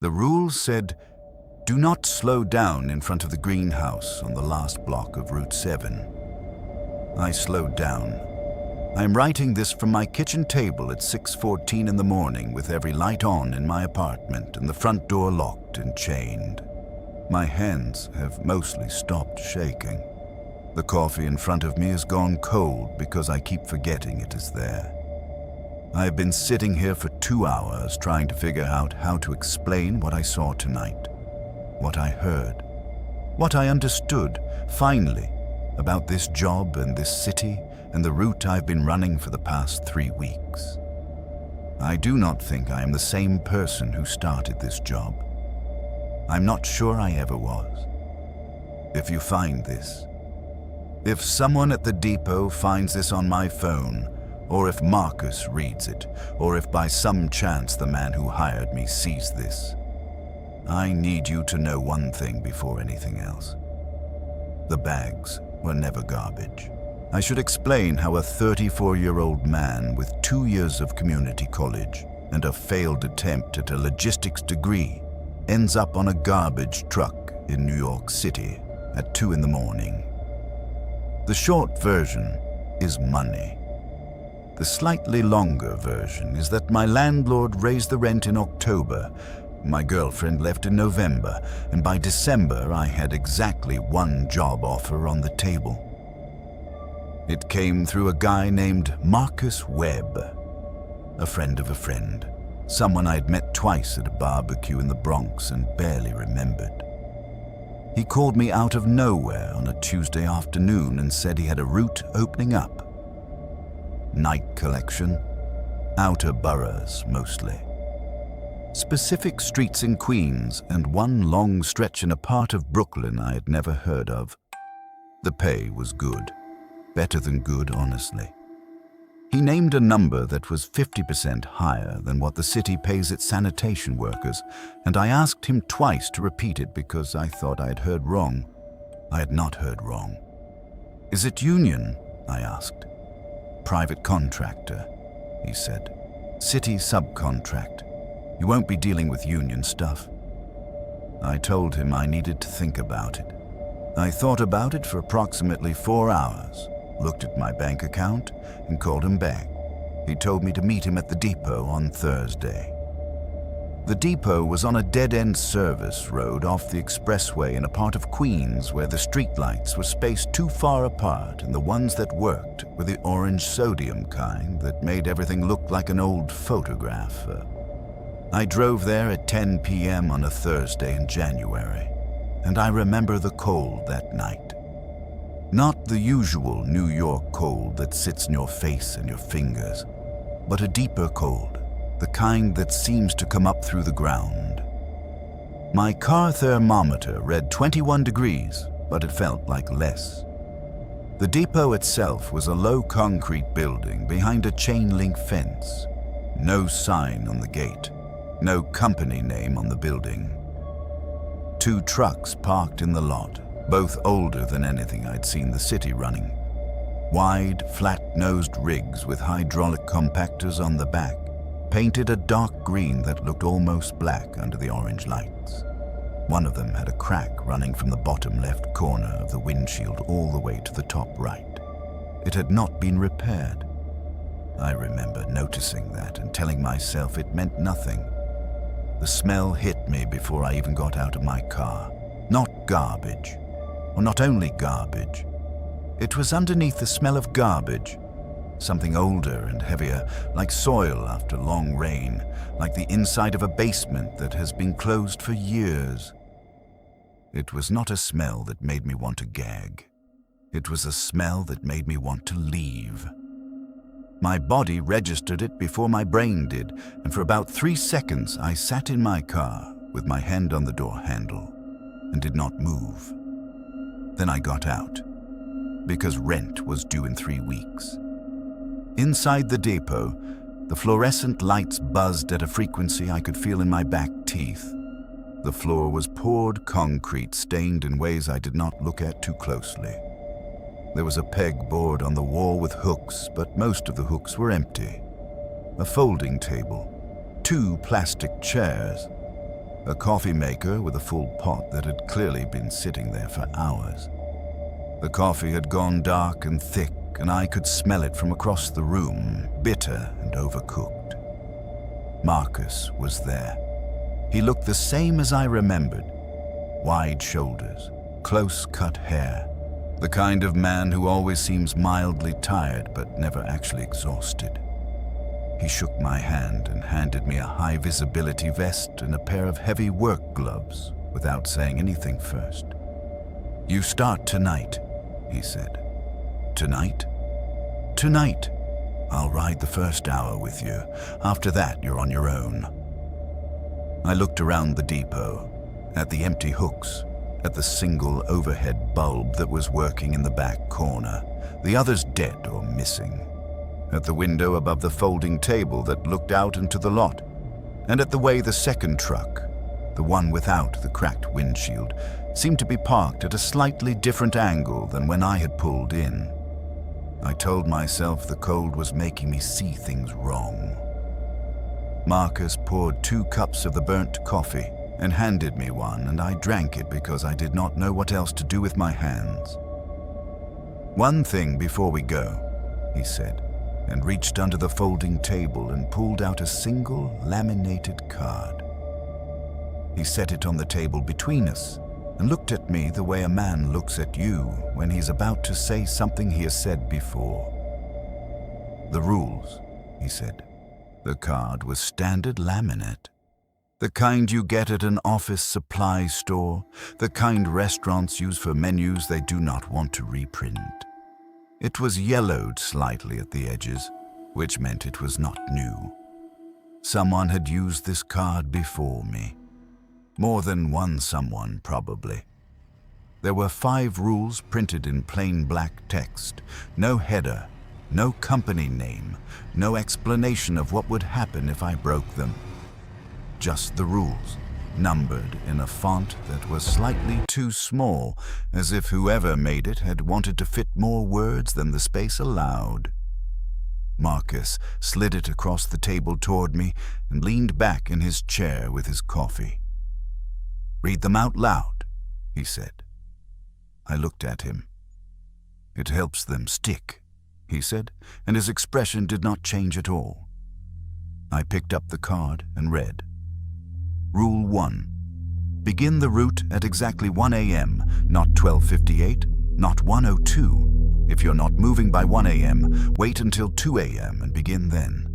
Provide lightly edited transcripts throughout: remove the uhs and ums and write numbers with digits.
The rules said, "Do not slow down in front of the greenhouse on the last block of Route 7. I slowed down. I am writing this from my kitchen table at 6:14 in the morning with every light on in my apartment and the front door locked and chained. My hands have mostly stopped shaking. The coffee in front of me has gone cold because I keep forgetting it is there. I have been sitting here for 2 hours trying to figure out how to explain what I saw tonight, what I heard, what I understood, finally, about this job and this city and the route I've been running for the past 3 weeks. I do not think I am the same person who started this job. I'm not sure I ever was. If you find this, if someone at the depot finds this on my phone, or if Marcus reads it, or if by some chance the man who hired me sees this, I need you to know one thing before anything else. The bags were never garbage. I should explain how a 34-year-old man with 2 years of community college and a failed attempt at a logistics degree ends up on a garbage truck in New York City at 2 in the morning. The short version is money. The slightly longer version is that my landlord raised the rent in October, my girlfriend left in November, and by December I had exactly one job offer on the table. It came through a guy named Marcus Webb, a friend of a friend, someone I'd met twice at a barbecue in the Bronx and barely remembered. He called me out of nowhere on a Tuesday afternoon and said he had a route opening up. Night collection, outer boroughs mostly. Specific streets in Queens and one long stretch in a part of Brooklyn I had never heard of. The pay was good, better than good, honestly. He named a number that was 50% higher than what the city pays its sanitation workers, and I asked him twice to repeat it because I thought I had heard wrong. I had not heard wrong. "Is it union?" I asked. "Private contractor," he said. "City subcontract. You won't be dealing with union stuff." I told him I needed to think about it. I thought about it for approximately 4 hours, looked at my bank account, and called him back. He told me to meet him at the depot on Thursday. The depot was on a dead-end service road off the expressway in a part of Queens where the streetlights were spaced too far apart and the ones that worked were the orange sodium kind that made everything look like an old photograph. I drove there at 10 p.m. on a Thursday in January, and I remember the cold that night. Not the usual New York cold that sits in your face and your fingers, but a deeper cold, the kind that seems to come up through the ground. My car thermometer read 21 degrees, but it felt like less. The depot itself was a low concrete building behind a chain-link fence. No sign on the gate, no company name on the building. 2 trucks parked in the lot, both older than anything I'd seen the city running. Wide, flat-nosed rigs with hydraulic compactors on the back, painted a dark green that looked almost black under the orange lights. One of them had a crack running from the bottom left corner of the windshield all the way to the top right. It had not been repaired. I remember noticing that and telling myself it meant nothing. The smell hit me before I even got out of my car. Not garbage, or not only garbage. It was underneath the smell of garbage. Something older and heavier, like soil after long rain, like the inside of a basement that has been closed for years. It was not a smell that made me want to gag. It was a smell that made me want to leave. My body registered it before my brain did, and for about 3 seconds I sat in my car with my hand on the door handle and did not move. Then I got out, because rent was due in 3 weeks. Inside the depot, the fluorescent lights buzzed at a frequency I could feel in my back teeth. The floor was poured concrete, stained in ways I did not look at too closely. There was a pegboard on the wall with hooks, but most of the hooks were empty. A folding table, 2 plastic chairs, a coffee maker with a full pot that had clearly been sitting there for hours. The coffee had gone dark and thick, and I could smell it from across the room, bitter and overcooked. Marcus was there. He looked the same as I remembered. Wide shoulders, close-cut hair, the kind of man who always seems mildly tired but never actually exhausted. He shook my hand and handed me a high-visibility vest and a pair of heavy work gloves without saying anything first. "You start tonight," he said. "Tonight?" "Tonight. I'll ride the first hour with you. After that, you're on your own." I looked around the depot, at the empty hooks, at the single overhead bulb that was working in the back corner, the others dead or missing, at the window above the folding table that looked out into the lot, and at the way the second truck, the one without the cracked windshield, seemed to be parked at a slightly different angle than when I had pulled in. I told myself the cold was making me see things wrong. Marcus poured 2 cups of the burnt coffee and handed me one, and I drank it because I did not know what else to do with my hands. "One thing before we go," he said, and reached under the folding table and pulled out a single laminated card. He set it on the table between us and looked at me the way a man looks at you when he's about to say something he has said before. "The rules," he said. The card was standard laminate. The kind you get at an office supply store, the kind restaurants use for menus they do not want to reprint. It was yellowed slightly at the edges, which meant it was not new. Someone had used this card before me. More than one someone, probably. There were 5 rules printed in plain black text, no header, no company name, no explanation of what would happen if I broke them. Just the rules, numbered in a font that was slightly too small, as if whoever made it had wanted to fit more words than the space allowed. Marcus slid it across the table toward me and leaned back in his chair with his coffee. "Read them out loud," he said. I looked at him. "It helps them stick," he said, and his expression did not change at all. I picked up the card and read. Rule 1. Begin the route at exactly 1 a.m., not 12:58, not 1:02. If you're not moving by 1 a.m., wait until 2 a.m. and begin then.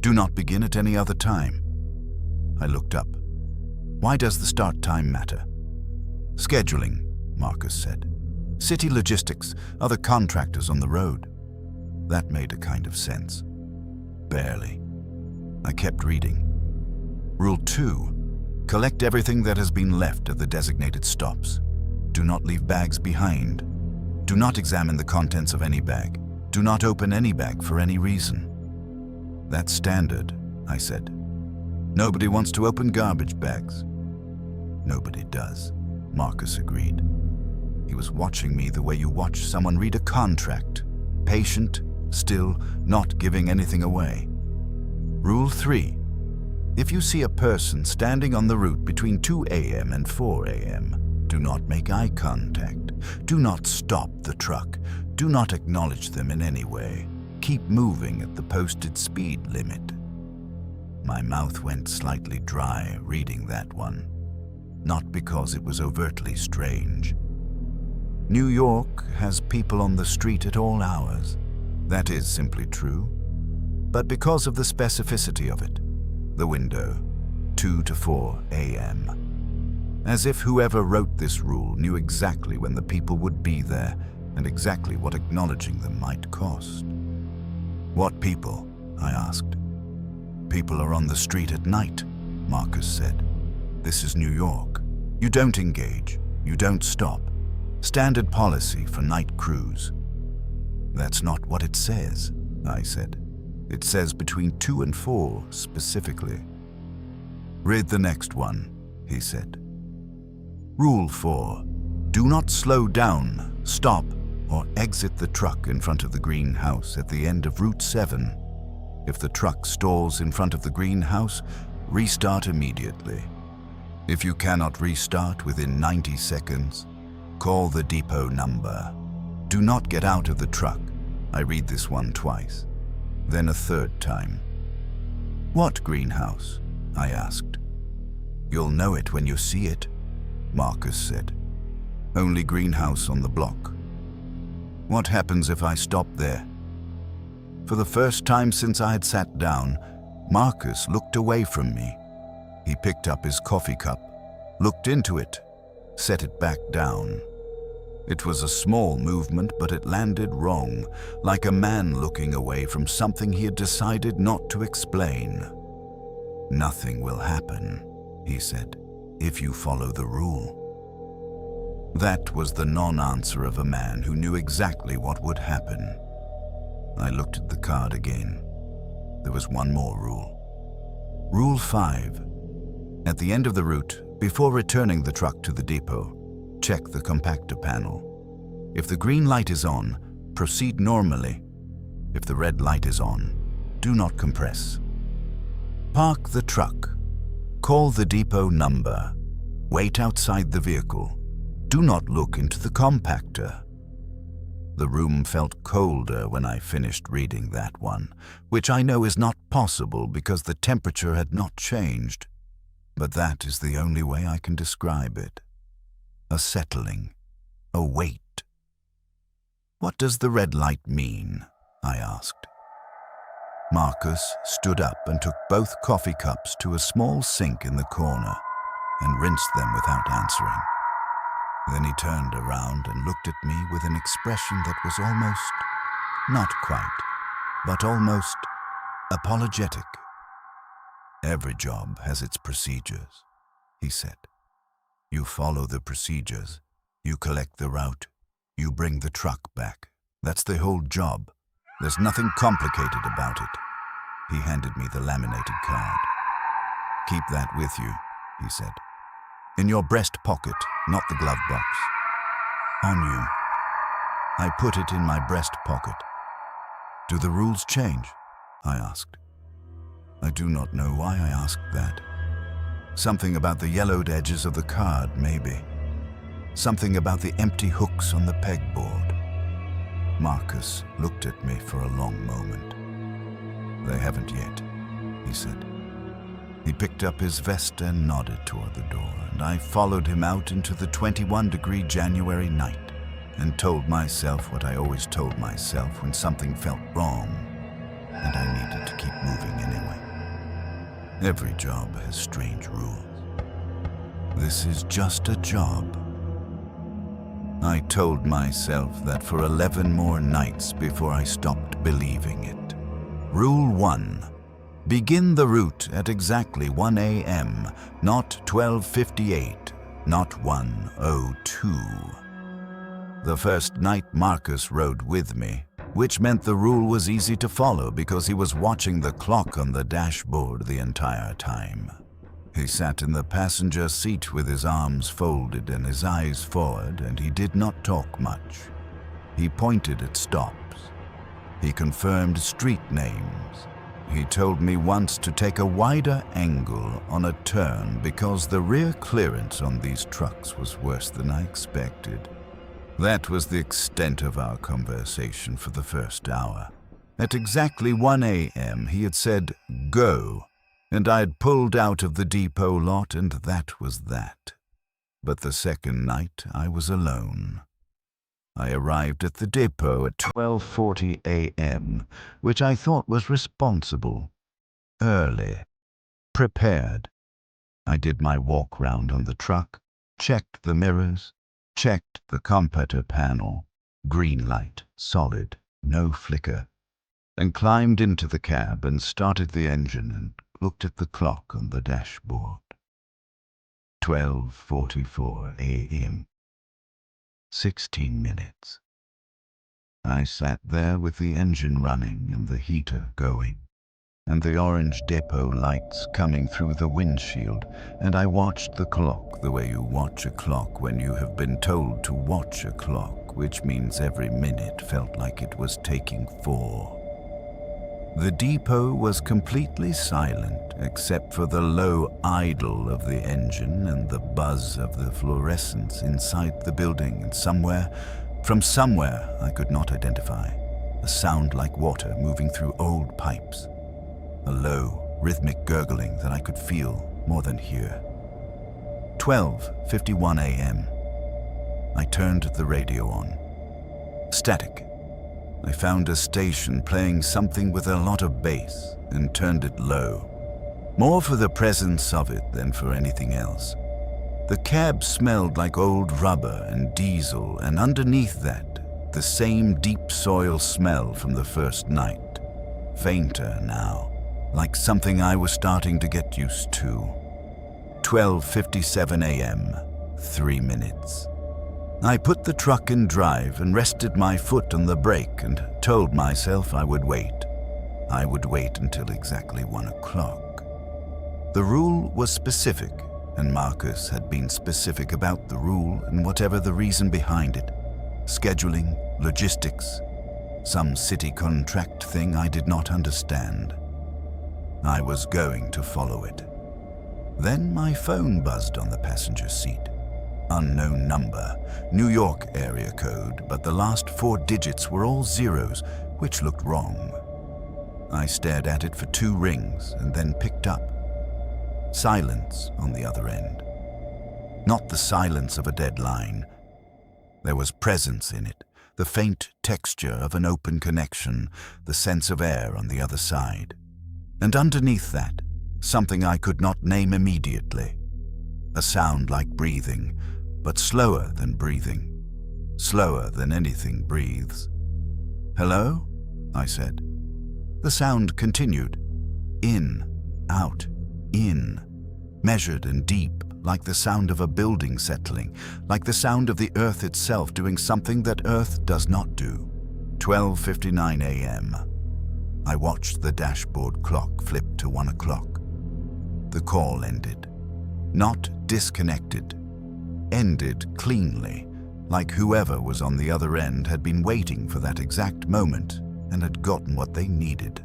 Do not begin at any other time. I looked up. Why does the start time matter? Scheduling, Marcus said. City logistics, other contractors on the road. That made a kind of sense. Barely. I kept reading. Rule 2. Collect everything that has been left at the designated stops. Do not leave bags behind. Do not examine the contents of any bag. Do not open any bag for any reason. That's standard, I said. Nobody wants to open garbage bags. Nobody does, Marcus agreed. He was watching me the way you watch someone read a contract. Patient, still, not giving anything away. Rule 3. If you see a person standing on the route between 2 a.m. and 4 a.m., do not make eye contact. Do not stop the truck. Do not acknowledge them in any way. Keep moving at the posted speed limit. My mouth went slightly dry reading that one, not because it was overtly strange. New York has people on the street at all hours. That is simply true. But because of the specificity of it, the window, 2 to 4 a.m. As if whoever wrote this rule knew exactly when the people would be there and exactly what acknowledging them might cost. What people? I asked. People are on the street at night, Marcus said. This is New York. You don't engage. You don't stop. Standard policy for night crews. That's not what it says, I said. It says between 2 and 4 specifically. Read the next one, he said. Rule 4. Do not slow down, stop, or exit the truck in front of the greenhouse at the end of Route 7. If the truck stalls in front of the greenhouse, restart immediately. If you cannot restart within 90 seconds, call the depot number. Do not get out of the truck. I read this one twice, then a third time. What greenhouse? I asked. You'll know it when you see it, Marcus said. Only greenhouse on the block. What happens if I stop there? For the first time since I had sat down, Marcus looked away from me. He picked up his coffee cup, looked into it, set it back down. It was a small movement, but it landed wrong, like a man looking away from something he had decided not to explain. Nothing will happen, he said, if you follow the rule. That was the non-answer of a man who knew exactly what would happen. I looked at the card again. There was one more rule. Rule 5. At the end of the route, before returning the truck to the depot, check the compactor panel. If the green light is on, proceed normally. If the red light is on, do not compress. Park the truck. Call the depot number. Wait outside the vehicle. Do not look into the compactor. The room felt colder when I finished reading that one, which I know is not possible because the temperature had not changed. But that is the only way I can describe it. A settling, a weight. What does the red light mean? I asked. Marcus stood up and took both coffee cups to a small sink in the corner and rinsed them without answering. Then he turned around and looked at me with an expression that was almost, not quite, but almost apologetic. Every job has its procedures, he said. You follow the procedures, you collect the route, you bring the truck back. That's the whole job. There's nothing complicated about it. He handed me the laminated card. Keep that with you, he said. In your breast pocket, not the glove box. On you. I put it in my breast pocket. Do the rules change? I asked. I do not know why I asked that. Something about the yellowed edges of the card, maybe. Something about the empty hooks on the pegboard. Marcus looked at me for a long moment. They haven't yet, he said. He picked up his vest and nodded toward the door, and I followed him out into the 21-degree January night and told myself what I always told myself when something felt wrong, and I needed to keep moving anyway. Every job has strange rules. This is just a job. I told myself that for 11 more nights before I stopped believing it. Rule 1. Begin the route at exactly 1 a.m., not 12:58, not 1:02. The first night Marcus rode with me, which meant the rule was easy to follow because he was watching the clock on the dashboard the entire time. He sat in the passenger seat with his arms folded and his eyes forward, and he did not talk much. He pointed at stops. He confirmed street names. He told me once to take a wider angle on a turn because the rear clearance on these trucks was worse than I expected. That was the extent of our conversation for the first hour. At exactly 1 a.m. he had said, "Go," and I had pulled out of the depot lot, and that was that. But the second night I was alone. I arrived at the depot at 12:40 a.m., which I thought was responsible. Early. Prepared. I did my walk round on the truck, checked the mirrors, checked the compactor panel, green light, solid, no flicker, and climbed into the cab and started the engine and looked at the clock on the dashboard. 12:44 a.m. 16 minutes. I sat there with the engine running and the heater going, and the orange depot lights coming through the windshield, and I watched the clock the way you watch a clock when you have been told to watch a clock, which means every minute felt like it was taking 4. The depot was completely silent except for the low idle of the engine and the buzz of the fluorescence inside the building, and from somewhere I could not identify, a sound like water moving through old pipes, a low, rhythmic gurgling that I could feel more than hear. 12:51 a.m. I turned the radio on. Static. I found a station playing something with a lot of bass and turned it low, more for the presence of it than for anything else. The cab smelled like old rubber and diesel, and underneath that, the same deep soil smell from the first night, fainter now, like something I was starting to get used to. 12:57 a.m., 3 minutes. I put the truck in drive and rested my foot on the brake and told myself I would wait. I would wait until exactly 1 o'clock. The rule was specific, and Marcus had been specific about the rule and whatever the reason behind it. Scheduling, logistics, some city contract thing I did not understand. I was going to follow it. Then my phone buzzed on the passenger seat. Unknown number, New York area code, but the last 4 digits were all zeros, which looked wrong. I stared at it for 2 rings and then picked up. Silence on the other end. Not the silence of a dead line. There was presence in it, the faint texture of an open connection, the sense of air on the other side. And underneath that, something I could not name immediately. A sound like breathing, but slower than breathing. Slower than anything breathes. "Hello?" I said. The sound continued. In, out, in. Measured and deep, like the sound of a building settling, like the sound of the earth itself doing something that earth does not do. 12:59 a.m. I watched the dashboard clock flip to 1 o'clock. The call ended. Not disconnected. Ended cleanly, like whoever was on the other end had been waiting for that exact moment and had gotten what they needed.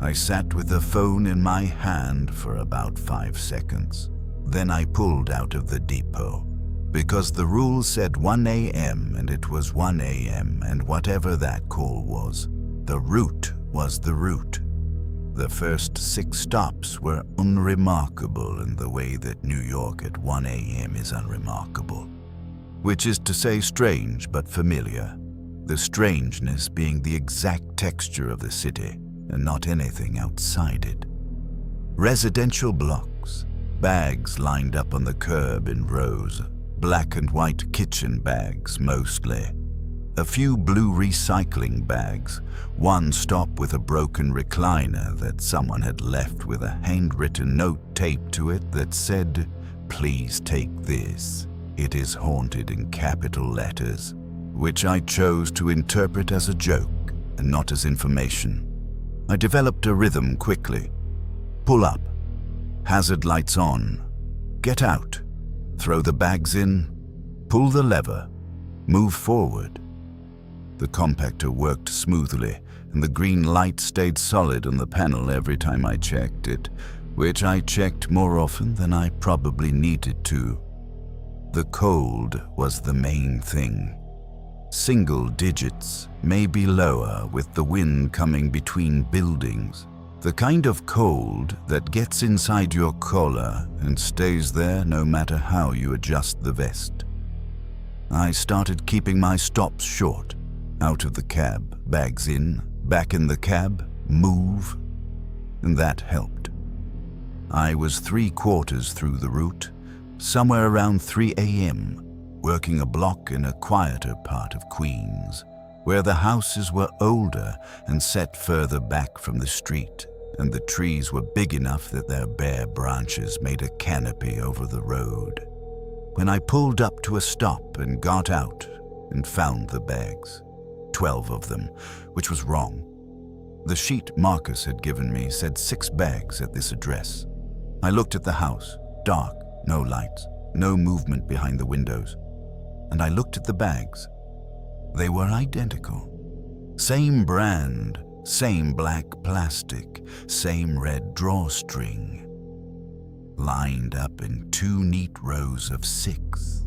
I sat with the phone in my hand for about 5 seconds. Then I pulled out of the depot, because the rule said 1 a.m. and it was 1 a.m. and whatever that call was, the route was the route. The first 6 stops were unremarkable in the way that New York at 1 a.m. is unremarkable, which is to say strange but familiar, the strangeness being the exact texture of the city and not anything outside it. Residential blocks, bags lined up on the curb in rows, black and white kitchen bags mostly. A few blue recycling bags, one stop with a broken recliner that someone had left with a handwritten note taped to it that said, "Please take this. It is haunted," in capital letters, which I chose to interpret as a joke and not as information. I developed a rhythm quickly. Pull up. Hazard lights on. Get out. Throw the bags in. Pull the lever. Move forward. The compactor worked smoothly, and the green light stayed solid on the panel every time I checked it, which I checked more often than I probably needed to. The cold was the main thing. Single digits, maybe lower, with the wind coming between buildings. The kind of cold that gets inside your collar and stays there no matter how you adjust the vest. I started keeping my stops short. Out of the cab, bags in, back in the cab, move, and that helped. I was 3/4 through the route, somewhere around 3 a.m., working a block in a quieter part of Queens, where the houses were older and set further back from the street, and the trees were big enough that their bare branches made a canopy over the road. When I pulled up to a stop and got out and found the bags, 12 of them, which was wrong. The sheet Marcus had given me said 6 bags at this address. I looked at the house, dark, no lights, no movement behind the windows, and I looked at the bags. They were identical. Same brand, Same black plastic, same red drawstring, lined up in 2 neat rows of 6.